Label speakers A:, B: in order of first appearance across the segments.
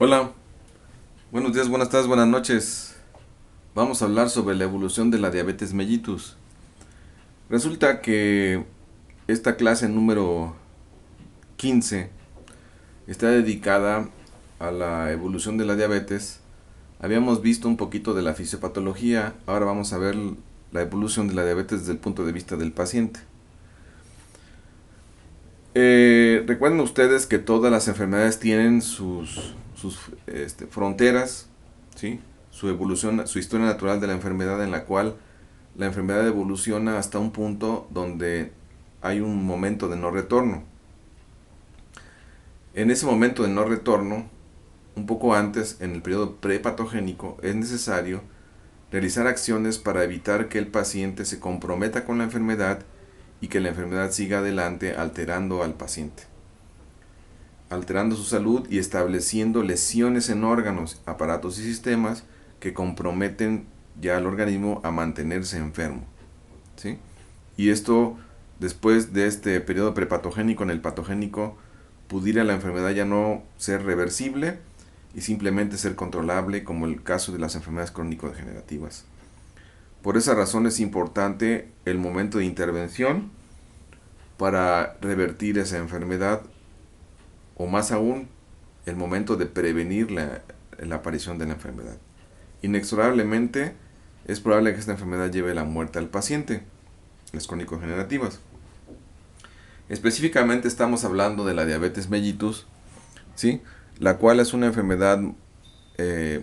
A: Hola, buenos días, buenas tardes, buenas noches. Vamos a hablar sobre la evolución de la diabetes mellitus. Resulta que esta clase número 15 está dedicada a la evolución de la diabetes. Habíamos visto un poquito de la fisiopatología, ahora vamos a ver la evolución de la diabetes desde el punto de vista del paciente. Recuerden ustedes que todas las enfermedades tienen sus fronteras, ¿sí? Su evolución, su historia natural de la enfermedad, en la cual la enfermedad evoluciona hasta un punto donde hay un momento de no retorno. En ese momento de no retorno, un poco antes, en el periodo prepatogénico, es necesario realizar acciones para evitar que el paciente se comprometa con la enfermedad y que la enfermedad siga adelante alterando al paciente, alterando su salud y estableciendo lesiones en órganos, aparatos y sistemas que comprometen ya al organismo a mantenerse enfermo, ¿sí? Y esto, después de este periodo prepatogénico, en el patogénico, pudiera la enfermedad ya no ser reversible y simplemente ser controlable, como el caso de las enfermedades crónico-degenerativas. Por esa razón es importante el momento de intervención para revertir esa enfermedad, o más aún, el momento de prevenir la aparición de la enfermedad. Inexorablemente es probable que esta enfermedad lleve la muerte al paciente, las crónico-degenerativas. Específicamente estamos hablando de la diabetes mellitus, ¿sí? La cual es una enfermedad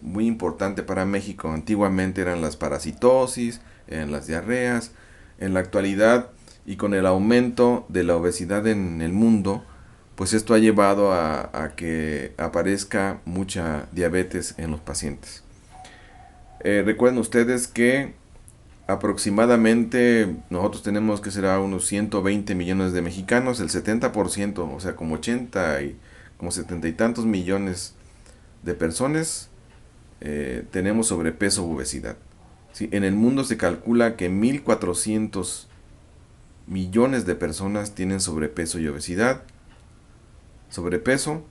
A: muy importante para México. Antiguamente eran las parasitosis, eran las diarreas. En la actualidad, y con el aumento de la obesidad en el mundo, pues esto ha llevado a que aparezca mucha diabetes en los pacientes. Recuerden ustedes que aproximadamente nosotros tenemos que será unos 120 millones de mexicanos, el 70%, o sea, como 80 y como 70 y tantos millones de personas tenemos sobrepeso u obesidad. Sí, en el mundo se calcula que 1.400 millones de personas tienen sobrepeso y obesidad, sobrepeso,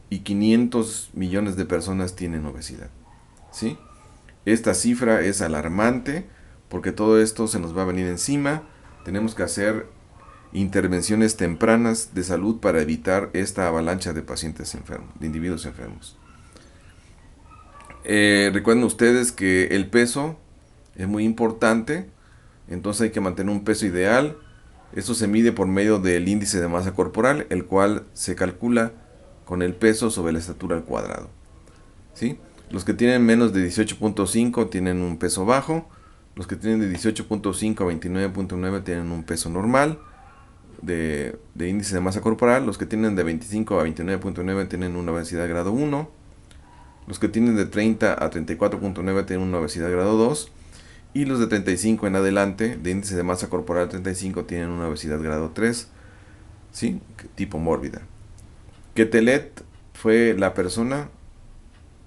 A: y 500 millones de personas tienen obesidad. ¿Sí? Esta cifra es alarmante porque todo esto se nos va a venir encima. Tenemos que hacer intervenciones tempranas de salud para evitar esta avalancha de pacientes enfermos, de individuos enfermos. Recuerden ustedes que el peso es muy importante, entonces hay que mantener un peso ideal. Esto se mide por medio del índice de masa corporal, el cual se calcula con el peso sobre la estatura al cuadrado. ¿Sí? Los que tienen menos de 18.5 tienen un peso bajo. Los que tienen de 18.5 a 29.9 tienen un peso normal de índice de masa corporal. Los que tienen de 25 a 29.9 tienen una obesidad grado 1. Los que tienen de 30 a 34.9 tienen una obesidad grado 2. Y los de 35 en adelante, de índice de masa corporal 35, tienen una obesidad grado 3, ¿sí? Tipo mórbida. Quetelet fue la persona,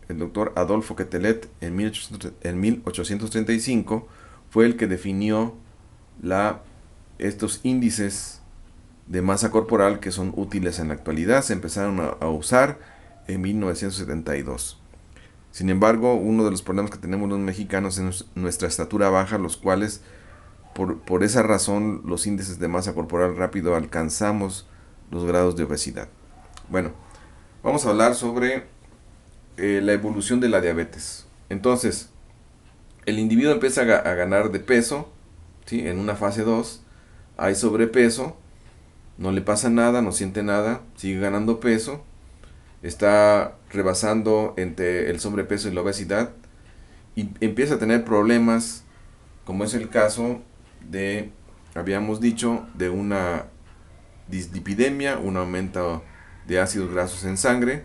A: el doctor Adolfo Quetelet, en 1835, fue el que definió estos índices de masa corporal que son útiles en la actualidad. Se empezaron a usar en 1972. Sin embargo, uno de los problemas que tenemos los mexicanos es nuestra estatura baja, los cuales, por esa razón, los índices de masa corporal rápido alcanzamos los grados de obesidad. Bueno, vamos a hablar sobre la evolución de la diabetes. Entonces, el individuo empieza a ganar de peso, ¿sí? En una fase 2 hay sobrepeso, no le pasa nada, no siente nada, sigue ganando peso, está rebasando entre el sobrepeso y la obesidad y empieza a tener problemas, como es el caso de, habíamos dicho, de una dislipidemia, un aumento de ácidos grasos en sangre.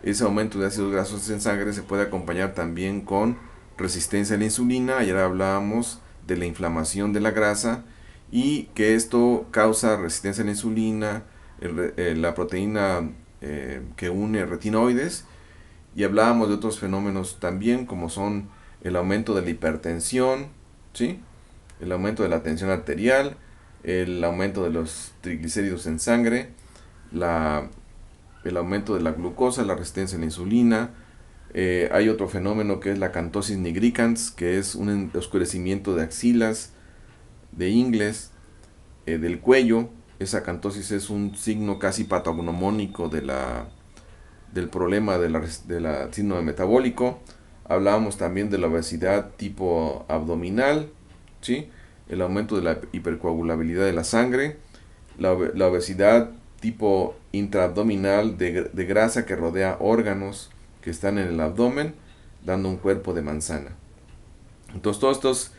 A: Ese aumento de ácidos grasos en sangre se puede acompañar también con resistencia a la insulina. Ayer hablábamos de la inflamación de la grasa y que esto causa resistencia a la insulina, la proteína que une retinoides, y hablábamos de otros fenómenos también, como son el aumento de la hipertensión, ¿sí? El aumento de la tensión arterial, el aumento de los triglicéridos en sangre, la el aumento de la glucosa, la resistencia a la insulina. Hay otro fenómeno que es la cantosis nigricans, que es un oscurecimiento de axilas, de ingles, del cuello. Esa cantosis es un signo casi patognomónico del problema de la síndrome metabólico. Hablábamos también de la obesidad tipo abdominal, ¿sí? El aumento de la hipercoagulabilidad de la sangre, la obesidad tipo intraabdominal de grasa que rodea órganos que están en el abdomen, dando un cuerpo de manzana. Entonces, todos estos,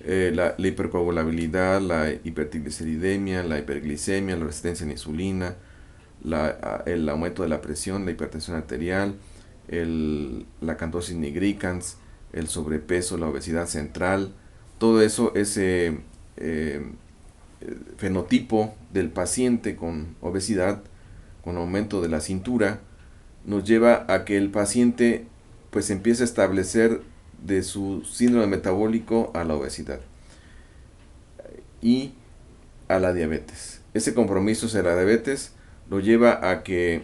A: la hipercoagulabilidad, la hipertrigliceridemia, la hiperglicemia, la resistencia a la insulina, el aumento de la presión, la hipertensión arterial, la cantosis nigricans, el sobrepeso, la obesidad central, todo eso, ese fenotipo del paciente con obesidad, con aumento de la cintura, nos lleva a que el paciente pues empiece a establecer de su síndrome metabólico a la obesidad y a la diabetes. Ese compromiso hacia la diabetes lo lleva a que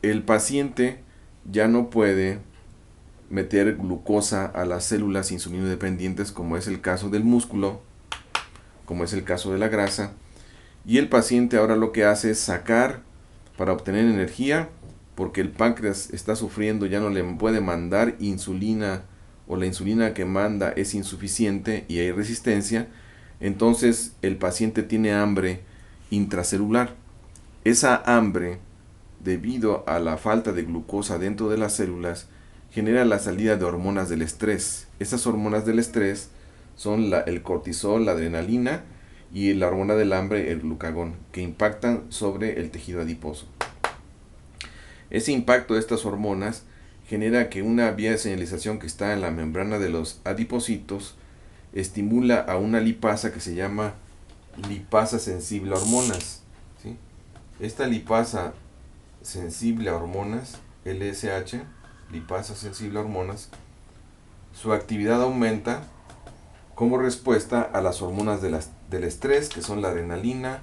A: el paciente ya no puede meter glucosa a las células insulino dependientes, como es el caso del músculo, como es el caso de la grasa, y el paciente ahora lo que hace es sacar para obtener energía, porque el páncreas está sufriendo, ya no le puede mandar insulina, o la insulina que manda es insuficiente y hay resistencia. Entonces el paciente tiene hambre intracelular. Esa hambre, debido a la falta de glucosa dentro de las células, genera la salida de hormonas del estrés. Esas hormonas del estrés son el cortisol, la adrenalina, y la hormona del hambre, el glucagón, que impactan sobre el tejido adiposo. Ese impacto de estas hormonas genera que una vía de señalización que está en la membrana de los adipocitos estimula a una lipasa que se llama lipasa sensible a hormonas, ¿sí? Esta lipasa sensible a hormonas, LSH, lipasa sensible a hormonas, su actividad aumenta como respuesta a las hormonas del estrés, que son la adrenalina,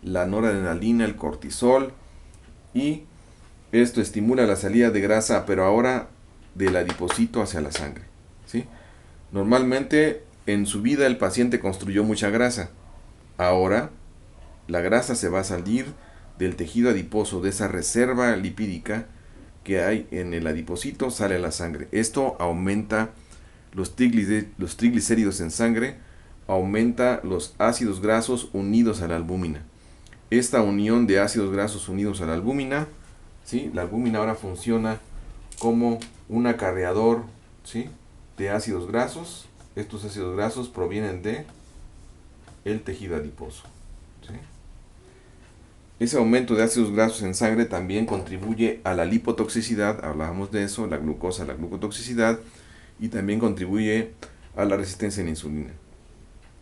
A: la noradrenalina, el cortisol, y esto estimula la salida de grasa, pero ahora del adipocito hacia la sangre, ¿sí? Normalmente en su vida el paciente construyó mucha grasa. Ahora la grasa se va a salir del tejido adiposo, de esa reserva lipídica que hay en el adipocito, sale a la sangre. Esto aumenta los triglicéridos en sangre, aumenta los ácidos grasos unidos a la albúmina. Esta unión de ácidos grasos unidos a la albúmina, ¿sí? La albúmina ahora funciona como un acarreador, ¿sí?, de ácidos grasos. Estos ácidos grasos provienen de el tejido adiposo, ¿sí? Ese aumento de ácidos grasos en sangre también contribuye a la lipotoxicidad, hablábamos de eso, la glucosa, la glucotoxicidad, y también contribuye a la resistencia a la insulina.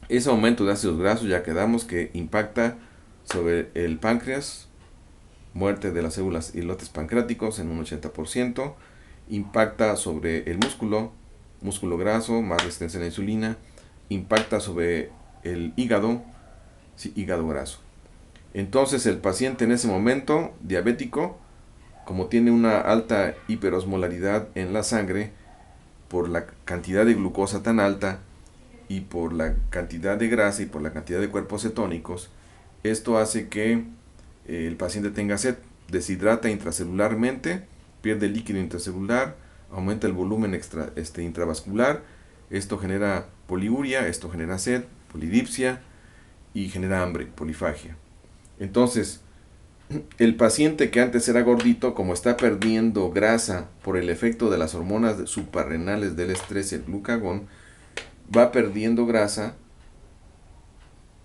A: Ese aumento de ácidos grasos, ya quedamos que impacta sobre el páncreas, muerte de las células islotes pancreáticos en un 80%, impacta sobre el músculo graso, más resistencia a la insulina, impacta sobre el hígado, sí, hígado graso. Entonces el paciente en ese momento, diabético, como tiene una alta hiperosmolaridad en la sangre, por la cantidad de glucosa tan alta y por la cantidad de grasa y por la cantidad de cuerpos cetónicos, esto hace que el paciente tenga sed, deshidrata intracelularmente, pierde líquido intracelular, aumenta el volumen intravascular, esto genera poliuria, esto genera sed, polidipsia y genera hambre, polifagia. Entonces, el paciente que antes era gordito, como está perdiendo grasa por el efecto de las hormonas suprarrenales del estrés y el glucagón, va perdiendo grasa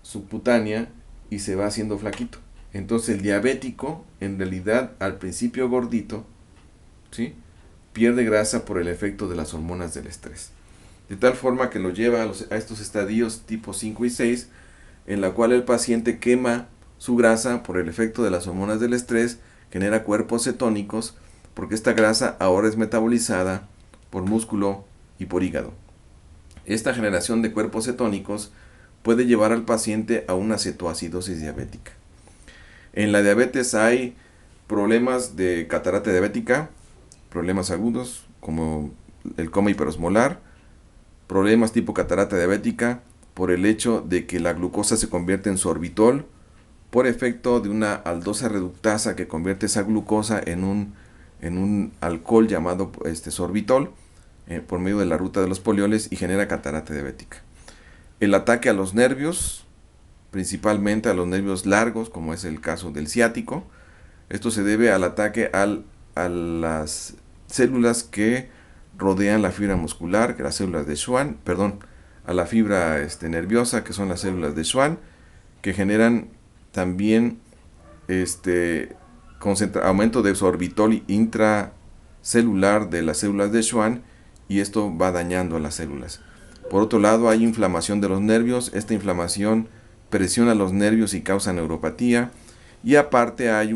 A: subcutánea y se va haciendo flaquito. Entonces el diabético, en realidad al principio gordito, ¿sí?, pierde grasa por el efecto de las hormonas del estrés. De tal forma que lo lleva a estos estadios tipo 5 y 6, en la cual el paciente quema su grasa por el efecto de las hormonas del estrés, genera cuerpos cetónicos, porque esta grasa ahora es metabolizada por músculo y por hígado. Esta generación de cuerpos cetónicos puede llevar al paciente a una cetoacidosis diabética. En la diabetes hay problemas de catarata diabética, problemas agudos como el coma hiperosmolar, problemas tipo catarata diabética por el hecho de que la glucosa se convierte en sorbitol por efecto de una aldosa reductasa que convierte esa glucosa en un alcohol llamado sorbitol por medio de la ruta de los polioles y genera catarata diabética. El ataque a los nervios, principalmente a los nervios largos, como es el caso del ciático. Esto se debe al ataque a las células que rodean la fibra muscular, que las células de Schwann, perdón, a la fibra nerviosa, que son las células de Schwann, que generan también aumento de sorbitol intracelular de las células de Schwann, y esto va dañando a las células. Por otro lado, hay inflamación de los nervios. Esta inflamación presiona los nervios y causa neuropatía. Y aparte hay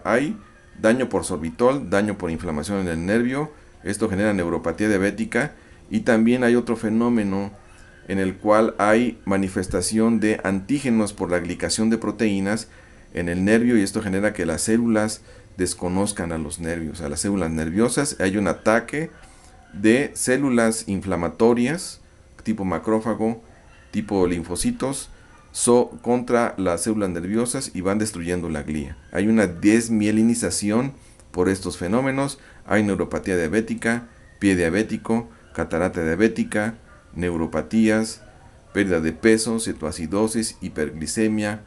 A: hay daño por sorbitol, daño por inflamación en el nervio. Esto genera neuropatía diabética. Y también hay otro fenómeno en el cual hay manifestación de antígenos por la glicación de proteínas en el nervio, y esto genera que las células desconozcan a los nervios, a las células nerviosas. Hay un ataque de células inflamatorias tipo macrófago, tipo linfocitos, contra las células nerviosas y van destruyendo la glía. Hay una desmielinización por estos fenómenos. Hay neuropatía diabética, pie diabético, catarata diabética, neuropatías, pérdida de peso, cetoacidosis, hiperglicemia,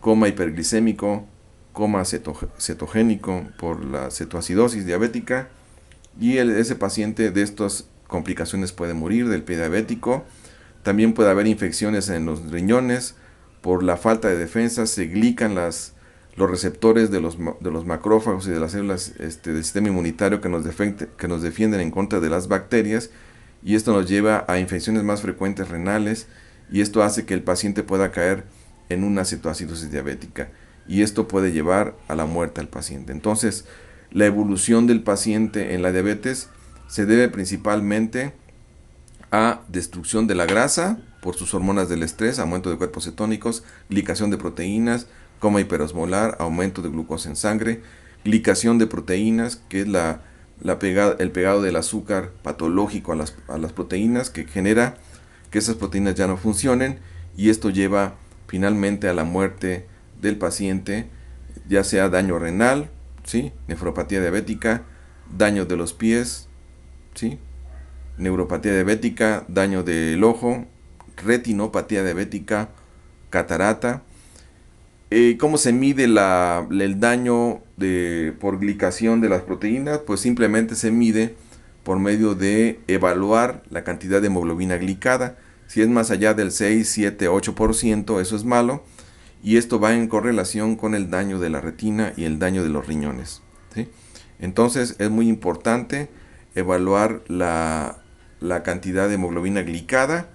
A: coma hiperglicémico, coma cetogénico por la cetoacidosis diabética, y ese paciente de estas complicaciones puede morir del pie diabético. También puede haber infecciones en los riñones. Por la falta de defensa se glican los receptores de los macrófagos y de las células del sistema inmunitario que nos defienden en contra de las bacterias, y esto nos lleva a infecciones más frecuentes renales, y esto hace que el paciente pueda caer en una cetoacidosis diabética, y esto puede llevar a la muerte al paciente. Entonces, la evolución del paciente en la diabetes se debe principalmente a destrucción de la grasa por sus hormonas del estrés, aumento de cuerpos cetónicos, glicación de proteínas, coma hiperosmolar, aumento de glucosa en sangre, glicación de proteínas, que es el pegado del azúcar patológico a las proteínas, que genera que esas proteínas ya no funcionen, y esto lleva finalmente a la muerte del paciente, ya sea daño renal, ¿sí?, nefropatía diabética, daño de los pies, ¿sí?, neuropatía diabética, daño del ojo, retinopatía diabética, catarata. ¿Cómo se mide el daño por glicación de las proteínas? Pues simplemente se mide por medio de evaluar la cantidad de hemoglobina glicada. Si es más allá del 6, 7, 8%, eso es malo, y esto va en correlación con el daño de la retina y el daño de los riñones, ¿sí? Entonces es muy importante evaluar la cantidad de hemoglobina glicada.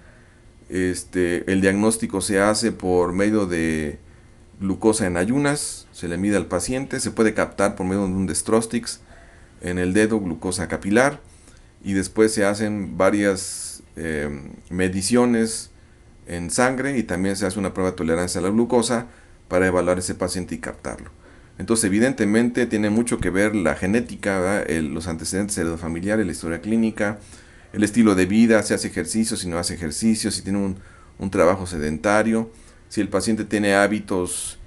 A: El diagnóstico se hace por medio de glucosa en ayunas, se le mide al paciente, se puede captar por medio de un dextrostix en el dedo, glucosa capilar, y después se hacen varias mediciones en sangre, y también se hace una prueba de tolerancia a la glucosa para evaluar ese paciente y captarlo. Entonces, evidentemente tiene mucho que ver la genética, los antecedentes heredofamiliares, la historia clínica, el estilo de vida, si hace ejercicio, si no hace ejercicio, si tiene un trabajo sedentario, si el paciente tiene hábitos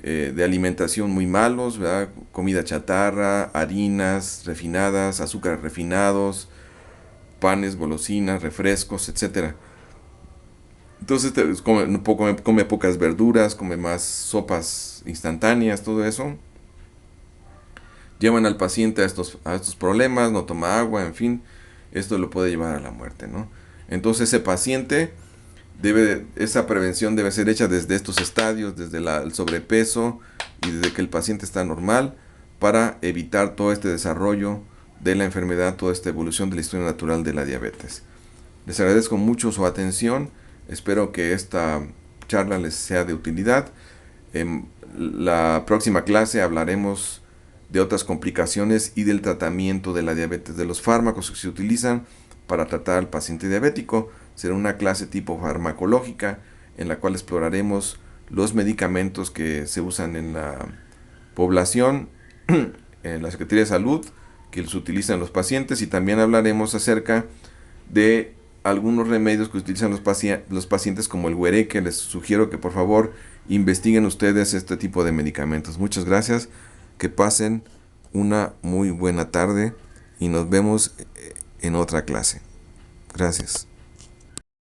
A: de alimentación muy malos, ¿verdad?, comida chatarra, harinas refinadas, azúcares refinados, panes, golosinas, refrescos, etcétera. Entonces come pocas verduras, come más sopas instantáneas, todo eso. Llevan al paciente a estos problemas, no toma agua, en fin, esto lo puede llevar a la muerte, ¿no? Entonces ese paciente esa prevención debe ser hecha desde estos estadios, desde el sobrepeso y desde que el paciente está normal, para evitar todo este desarrollo de la enfermedad, toda esta evolución de la historia natural de la diabetes. Les agradezco mucho su atención. Espero que esta charla les sea de utilidad. En la próxima clase hablaremos de otras complicaciones y del tratamiento de la diabetes, de los fármacos que se utilizan para tratar al paciente diabético. Será una clase tipo farmacológica en la cual exploraremos los medicamentos que se usan en población, la Secretaría de Salud, que los utilizan los pacientes, y también hablaremos acerca de algunos remedios que utilizan los pacientes como el huereque. Les sugiero que por favor investiguen ustedes este tipo de medicamentos. Muchas gracias, que pasen una muy buena tarde y nos vemos en otra clase. Gracias.